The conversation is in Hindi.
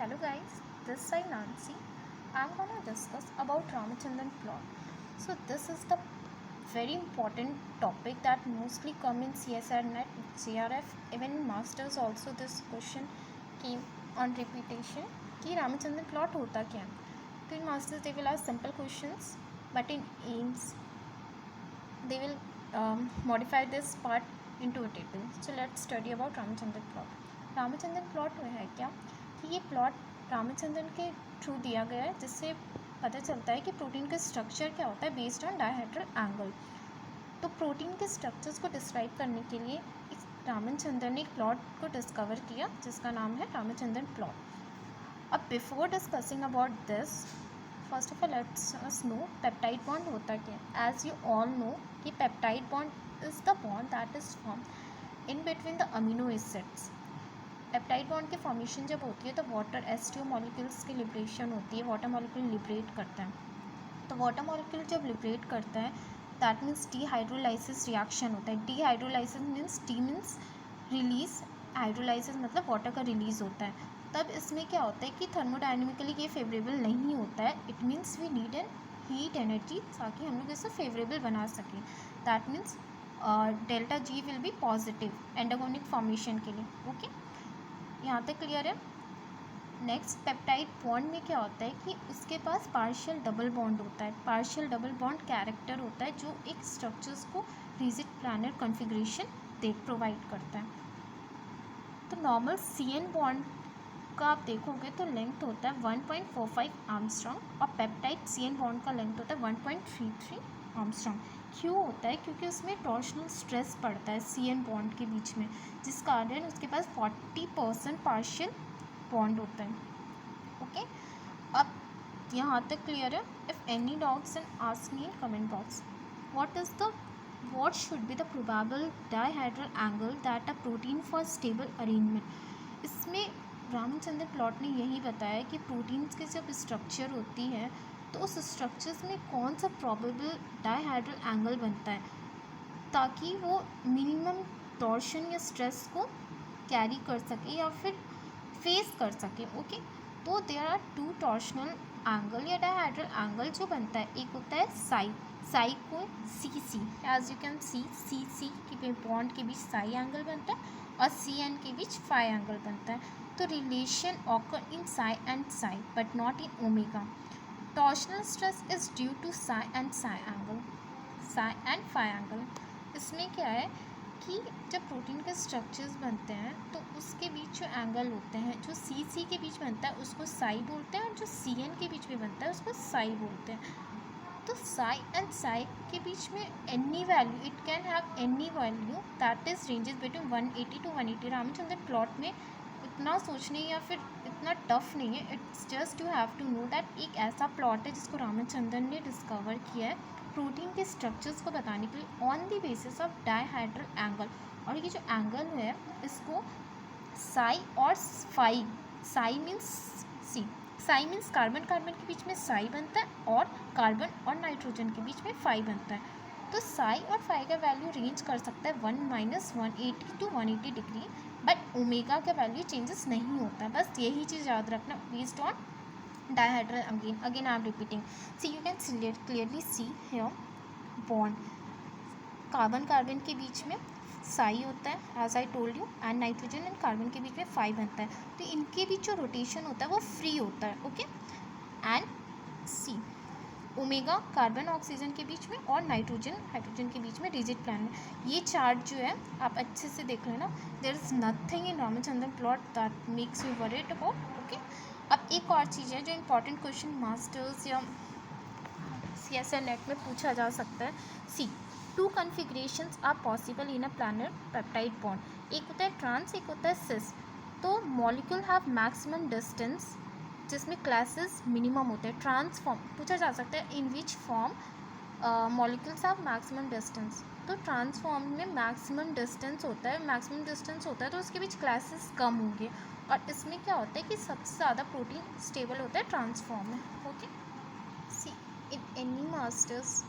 Hello guys, this is Nancy. I'm gonna discuss about Ramachandran plot. So this is the very important topic that mostly come in CSR net, CRF, even in masters also this question came on repetition कि Ramachandran plot होता क्या है. तो in masters they will ask simple questions, but in AIMS they will modify this part into a table. So let's study about Ramachandran plot. Ramachandran plot वो है क्या कि ये प्लॉट रामचंद्रन के थ्रू दिया गया है, जिससे पता चलता है कि प्रोटीन का स्ट्रक्चर क्या होता है बेस्ड ऑन डायहेड्रल एंगल. तो प्रोटीन के स्ट्रक्चर्स को डिस्क्राइब करने के लिए रामचंद्रन ने एक प्लॉट को डिस्कवर किया जिसका नाम है रामचंद्रन प्लॉट. अब before discussing about this, first of all let's us know peptide bond होता क्या है. एज यू ऑल नो कि peptide bond is the bond that is form in between the amino acids. Peptide bond की फॉर्मेशन जब होती है तो वाटर H2O मॉलिक्यूल्स की लिबरेशन होती है. वाटर मॉलिक्यूल लिबरेट करता है. तो वाटर मॉलिक्यूल जब लिबरेट करता है दैट मीन्स डीहाइड्रोलाइसिस रिएक्शन होता है. Dehydrolysis means de means release, hydrolysis मतलब वाटर का रिलीज होता है. तब इसमें क्या होता है कि थर्मोडाइनमिकली ये फेवरेबल नहीं होता है. It means we need an heat energy ताकि हम लोग इसे फेवरेबल बना सकें. That means delta G will be positive endergonic formation के लिए. ओके, यहाँ तक क्लियर है. नेक्स्ट, पेप्टाइड बॉन्ड में क्या होता है कि उसके पास पार्शियल डबल बॉन्ड होता है. पार्शियल डबल बॉन्ड कैरेक्टर होता है जो एक स्ट्रक्चर्स को रिजिड प्लानर कॉन्फ़िगरेशन प्रोवाइड करता है. तो नॉर्मल CN बॉन्ड का आप देखोगे तो लेंथ होता है 1.45 आर्मस्ट्रॉन्ग और पेप्टाइड CN बॉन्ड का लेंथ होता है 1.33 आर्मस्ट्रॉन्ग. क्यों होता है? क्योंकि उसमें टॉर्शनल स्ट्रेस पड़ता है CN बॉन्ड के बीच में, जिस कारण उसके पास 40% पार्शियल बॉन्ड होता है. ओके, अब यहाँ तक क्लियर है. If any doubts and ask me in comment box. what should be the probable dihedral angle that a protein for stable arrangement. इसमें रामचंद्र प्लॉट ने यही बताया कि प्रोटीन्स की जब स्ट्रक्चर होती है तो उस स्ट्रक्चर्स में कौन सा प्रोबेबल डायहेड्रल एंगल बनता है ताकि वो मिनिमम टॉर्शन या स्ट्रेस को कैरी कर सके या फिर फेस कर सके. ओके, तो there are two torsional angle या डायहेड्रल एंगल जो बनता है. एक होता है साई को CC, as you can see CC के बॉन्ड के बीच साई एंगल बनता है और CN के बीच फाई एंगल बनता है. तो relation occur in psi and psi but not in omega. Torsional stress is due to psi and phi angle. इसमें क्या है कि जब प्रोटीन के स्ट्रक्चर्स बनते हैं तो उसके बीच जो एंगल होते हैं, जो CC के बीच बनता है उसको साई बोलते हैं और जो CN के बीच में बनता है उसको साई बोलते हैं. तो साई एंड साई के बीच में any value, it can have any value that is ranges between 180 to 180. Ramachandran plot में इतना सोचने या फिर इतना टफ नहीं है. It's just you have to know that एक ऐसा प्लॉट है जिसको रामचंद्रन ने डिस्कवर किया है प्रोटीन के स्ट्रक्चर्स को बताने के लिए on the basis of dihedral angle. और ये जो एंगल है इसको साई और फाई, साई मीन्स सी, साई मीन्स कार्बन के बीच में साई बनता है और कार्बन और नाइट्रोजन के बीच में फाई बनता है. तो साई और फाई का वैल्यू रेंज कर सकता है 1-180 to 180 डिग्री, बट ओमेगा का वैल्यू चेंजेस नहीं होता. बस यही चीज़ याद रखना based on dihedral. Again I am repeating. See, you can clearly see here bond. Carbon के बीच में साई होता है as I told you, and nitrogen and carbon के बीच में फाई बनता है. तो इनके बीच जो रोटेशन होता है वो फ्री होता है. Okay, and see omega carbon oxygen के बीच में और नाइट्रोजन हाइड्रोजन के बीच में रिजिड प्लान में. ये चार्ट जो है आप अच्छे से देख लेना. There is nothing in Ramachandran plot that makes you worried about. Okay, अब एक और चीज़ है जो इम्पॉर्टेंट क्वेश्चन मास्टर्स या CSR नेट में पूछा जा सकता है. See, two configurations are possible in a planar peptide bond. एक होता है ट्रांस, एक होता है सिस. तो मॉलिक्यूल हैव मैक्सिमम डिस्टेंस जिसमें क्लासेस मिनिमम होते हैं. ट्रांसफॉर्म पूछा जा सकता है in which form molecules have maximum distance. तो ट्रांसफॉर्म में मैक्सिमम डिस्टेंस होता है तो उसके बीच क्लासेस कम होंगे. और इसमें क्या होता है कि सबसे ज़्यादा प्रोटीन स्टेबल होता है ट्रांसफॉर्म में. Okay, see in any masters